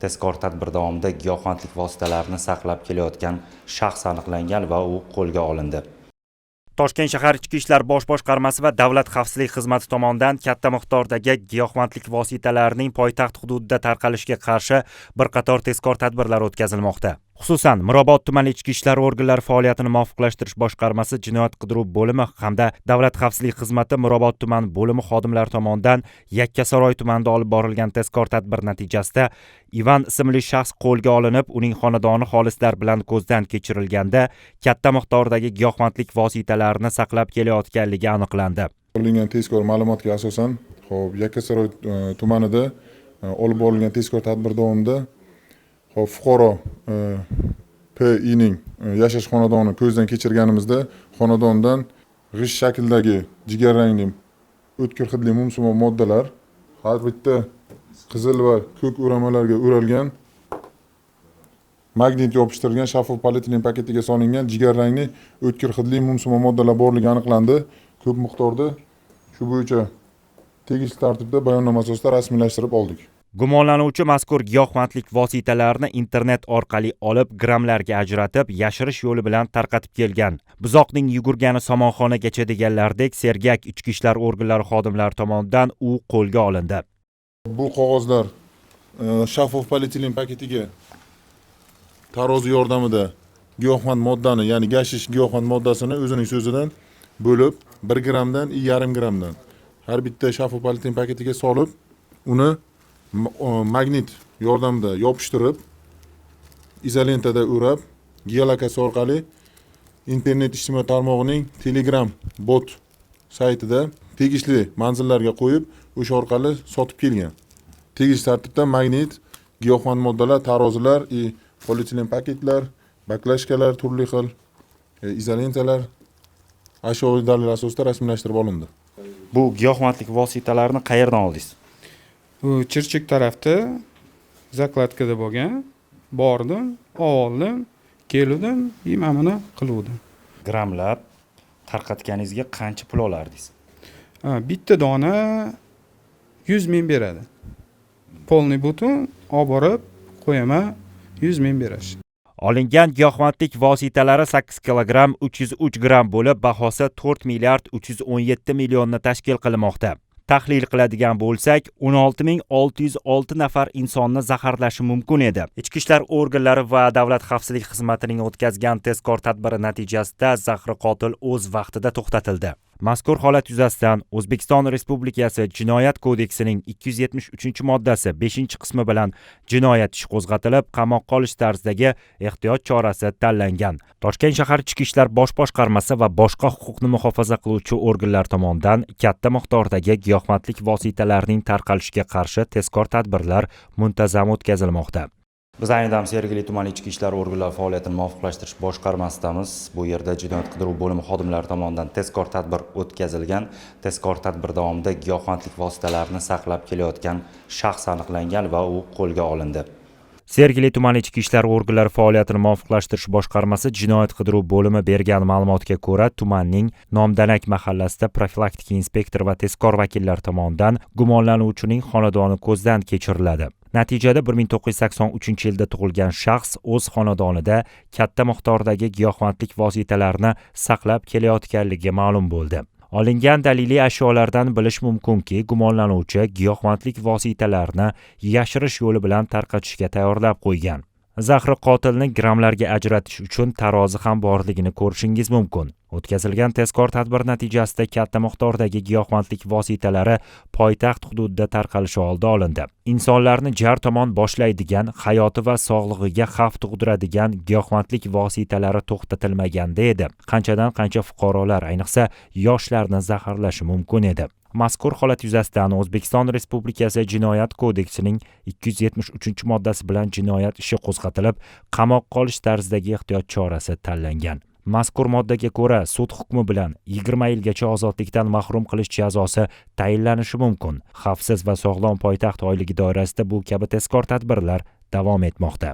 tezkor tadbir davomida giyohvandlik vositalarini saqlab kelayotgan shaxs aniqlangan va u qo'lga olindi. Toshkent shahar Ichki ishlar bosh boshqarmasi va Davlat xavfsizlik xizmati tomonidan katta miqdordagi giyohvandlik vositalarining poytaxt hududida tarqalishiga qarshi bir qator tezkor tadbirlar o'tkazilmoqda. Xususan, Mirobod tumani ichki ishlar organlari faoliyatini muvofiqlashtirish boshqarmasi jinoyat qidiruv bo'limi hamda Davlat xavfsizlik xizmati Mirobod tuman bo'limi xodimlari tomonidan Yakkasaroy tumanida olib borilgan tezkor tadbir natijasida Ivan ismli shaxs qo'lga olinib, uning xonadoni xolislar bilan ko'zdan kechirilganda katta miqdordagi giyohvandlik vositalarini saqlab kelayotganligi aniqlandi. Olingan tezkor ma'lumotga asosan, Yakkasaroy tumanida olib borilgan tezkor tadbir davomida fuqaro P.I.ning yashash xonadoni ko'zdan kechirganimizda xonadondan g'isht shaklidagi jigarrangli o'tkir hidli mumsimon moddalar har bitta qizil va ko'k o'ramalarga o'ralgan magnit yopishtirilgan shaffof polietilen paketiga solingan jigarrangli o'tkir hidli mumsimon moddalar borligi aniqlandi. Ko'p miqdorda shu bo'yicha tegishli tartibda bayonnoma asosida rasmiylashtirib oldik. Gumonlanuvchi mazkur giyohvandlik vositalarini internet orqali olib, grammlarga ajratib, yashirish yo'li bilan tarqatib kelgan. Buzoqning yugurgani somonxonagacha deganlardek sergak ichki ishlar organlari xodimlari tomonidan u qo'lga olindi. Bu qog'ozlar shaffof polietilen paketiga tarozi yordamida giyohvand moddani, ya'ni gashish giyohvand moddasini o'zining so'zidan bo'lib 1 grammdan 0,5 grammdan har bitta shaffof polietilen paketiga solib, uni magnit yordamida yopishtirib, izolentada o'rab, geolokasiya orqali internet ijtimoiy tarmog'ining Telegram bot saytida tegishli manzillarga qo'yib, o'sha orqali sotib kelgan. Tegishli tartibda magnit, giyohvand moddalar, tarozilar, polietilen paketlar, baklashkalar, turli xil izolentalar ashyoviy dalil asosida rasmiylashtirib olindi. Bu giyohvandlik vositalarini qayerdan oldingiz? Bu Chirchiq tarafda zakladkada bo'lgan. Bordim, oldim, keldim, imamini qiluvdim. Grammlab tarqatganingizga qancha pul olardingiz? Bitta dona 100 ming beradi. Polni butun olib borib qo'yaman, 100 ming berash. Olingan giyohvandlik vositalari 8 kilogramm 303 gramm bo'lib, bahosi 4 milliard 317 millionni tashkil qilmoqda. Tahlil qiladigan bo'lsak, 16,606 nafar insonni zaharlashi mumkin edi. Ichki ishlar organlari va Davlat xavfsizlik xizmatining o'tkazgan tezkor tadbiri natijasida zahri qotil o'z vaqtida to'xtatildi. Mazkur holat yuzasidan O'zbekiston Respublikasi Jinoyat kodeksining 273-moddasi 5-qismi bilan jinoyat ishi qo'zg'atilib, qamoqqa olish tarzidagi ehtiyot chorasi tanlangan. Toshkent shahar Ichki ishlar bosh boshqarmasi va boshqa huquqni muhofaza qiluvchi organlar tomonidan katta miqdordagi giyohvandlik vositalarining tarqalishiga qarshi tezkor tadbirlar muntazam o'tkazilmoqda. Biz ayni damda Sergeli tuman ichki ishlar organlari faoliyatini muvofiqlashtirish boshqarmasidamiz. Bu yerda jinoyat qidiruv bo'limi xodimlari tomonidan tezkor tadbir o'tkazilgan. Tezkor tadbir davomida giyohvandlik vositalarini saqlab kelayotgan shaxs aniqlangan va u qo'lga olindi. Sergeli tuman ichki ishlar organlari faoliyatini muvofiqlashtirish boshqarmasi jinoyat qidiruv bo'limi bergan ma'lumotga ko'ra, tumanning Nomdanak mahallasida profilaktika inspektori va tezkor vakillar tomonidan gumonlanuvchining xonadoni ko'zdan kechiriladi. Natijada 1983-yilda tug'ilgan shaxs o'z xonadonida katta miqdordagi giyohvandlik vositalarini saqlab kelayotganligi ma'lum bo'ldi. Olingan daliliy ashyolardan bilish mumkinki, gumonlanuvchi giyohvandlik vositalarini yashirish yo'li bilan tarqatishga tayyorlab qo'ygan. Zahri qotilni grammlarga ajratish uchun tarozi ham borligini ko'rishingiz mumkin. O'tkazilgan tezkor tadbir natijasida katta miqdordagi giyohvandlik vositalari poytaxt hududida tarqalishi oldi olindi. Insonlarni jar tomon boshlaydigan, hayoti va sog'lig'iga xavf tug'diradigan giyohvandlik vositalari to'xtatilmaganda edi. Qanchadan qancha fuqarolar, ayniqsa yoshlarni zaharlashi mumkin edi. Mazkur holat yuzasidan O'zbekiston Respublikasi Jinoyat kodeksining 273-moddasi bilan jinoyat ishi qo'zg'atilib, qamoqqa olish tarzidagi ehtiyot chorasi tanlangan. Mazkur moddaga ko'ra sud hukmi bilan 20 yilgacha ozodlikdan mahrum qilish jazosi tayinlanishi mumkin. Xavfsiz va sog'lom poytaxt oyligi doirasida bu kabi tezkor tadbirlar davom etmoqda.